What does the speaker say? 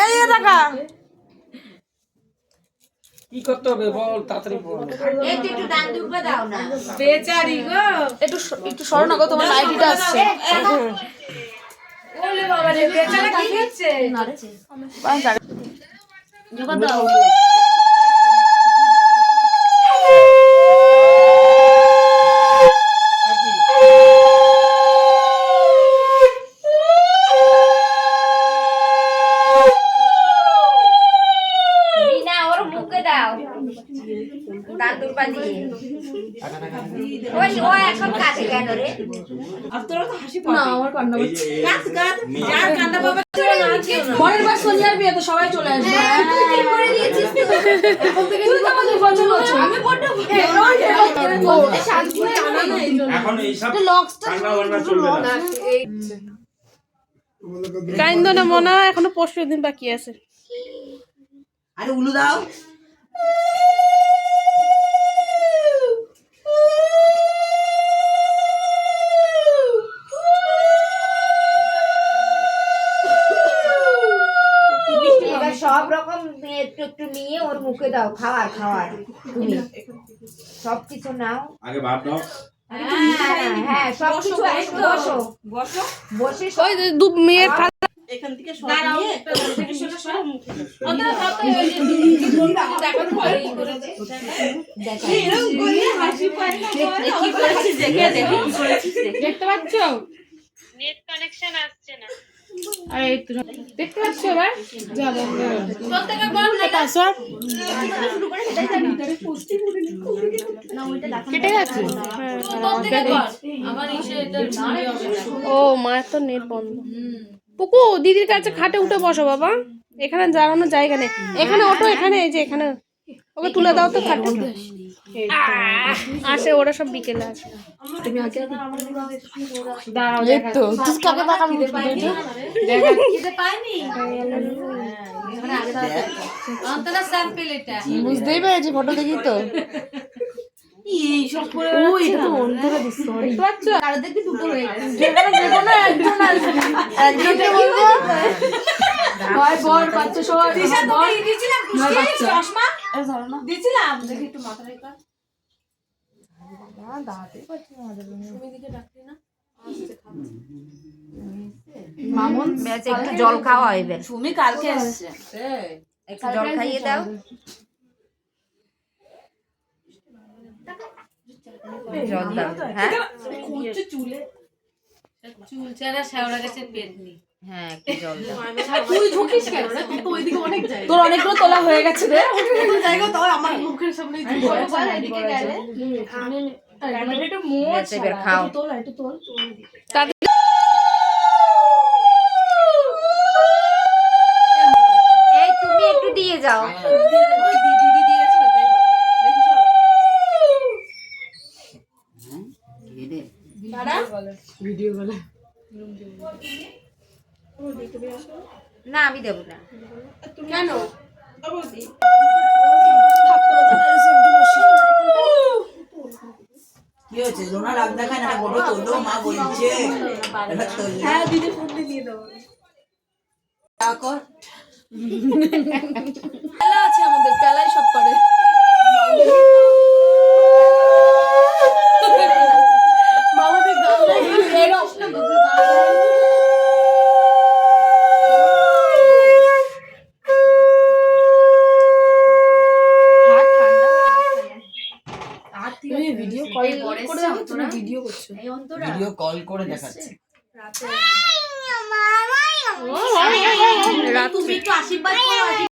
এই টাকা কি করতে হবে বল তাড়াতাড়ি বল। একটু একটু দান দুর্বা দাও না বেচারি গো একটু একটু সরো না গো তোমার লাইটিটা আসছে ওলে বাবা রে বেচারা কি হচ্ছে জোগাড় দাও বিনা ওর মুখে দাও দান দুর্বা দিয়ে ওই ও এখন কাছে কেন রে আর তোরা তো হাসি পাবে না আমার কান্না হচ্ছে কাজ কাজ যার কান্না বাবা পরের বার সোনিয়ার বিয়ে তো সবাই চলে আসবে তুই কি করে দিয়েছিস এখন থেকে তুই তো আমাদের পছন্দ হচ্ছে আমি বড় শান্তি হয়ে জানা না এখন এই সব লক্সটা রান্না চলবে না। কাইন্দ না মনা এখনো 5 দিন বাকি আছে। আরে উলু দাও সব রকম একটু একটু নিয়ে ওর মুখে দাও খাওয়ার খাওয়ার তুমি সব কিছু নাও আগে ভাত দাও। হ্যাঁ সব কিছু বসো বসো বসে ওই যে দু মেয়ের এখান থেকে সব নিয়ে একটা থেকে শুনে সব মুখে অন্তরা কত দেখানো হয় দেখো এরকম করে হাসি পায় না কি করেছিস দেখে দেখো কি করেছিস দেখতে পাচ্ছো? নেট কানেকশন আসছে না। আরে এই তো দেখতে পাচ্ছো এবার? যা বন্ধ প্রত্যেকটা বল না পাসওয়ার্ড শুরু করে সেটাই জানি ভিতরে পোস্টই করে না ওইটা দেখা কেটে গেছে। প্রত্যেকটা কর আমার ইসে এটা ভিডিও হবে না ও মায়ের তো নেট বন্ধ। পুকু দিদির কাছে খাটে উঠে বসো বাবা, এখানে দাঁড়ানোর জায়গা নেই। এখানে ওঠো, এখানে এই যে এখানে ওকে তুলে দাও তো খাটে। আসে ওরা সব বিকেলে আসে। তুমি আগে দাঁড়াও দেখো তুই কাকে তাকাবি দেখা খেতে পাইনি মানে আগে অন্তরা স্যাম্পল এটা বুঝতেই পেরেছি ফটো দেখি তো। এই সব করে ও এটা তো অন্তরা দিস, সরি। দেখতে পাচ্ছো? আর দেখি দুটো হয়ে গেছে যেখানে যেকোনো একজন আসবে, একজনকে বলবো হয় বর বাচ্চা সবাই দিশা তুমি দিছিলাম নয় কি বাচ্চা। চশমা এই ধরো না দিছিলাম দেখি একটু মাথা রেখা না দাঁড়াতেই পারছি না আমাদের তুমি দিকে ডাকলি না মামুন ব্যাস একটু জল খাওয়া হইবে সুমি কালকে আসছে একটু জল খাইয়ে দাও জল দাও হ্যাঁ চুলে চুল ছাড়া শেওড়া গেছে পেটনি হ্যাঁ একটু জল দাও তুই ঝুঁকিস কেন রে তুই তো ওইদিকে অনেক জায়গা তোর অনেকগুলো তোলা হয়ে গেছে রে জায়গা তো আমার মুখের সামনে এদিকে গেলে একটু মোচ এবার খাও তোল একটু তোল এই তুমি একটু দিয়ে যাও দিদি দিয়েছে দেখি ভিডিও বলে না আমি দেব না কেন কি হয়েছে জোনা রাগ দেখায় না ফটো তোলো মা বলছে হ্যাঁ দিদি ফোন দিয়ে দাও তারপর পেলা আছে আমাদের পেলাই সব করে মামাদের গাল ভিডিও কল করে তোমরা ভিডিও করছো ভিডিও কল করে দেখাচ্ছে তুমি একটু আশীর্বাদ করো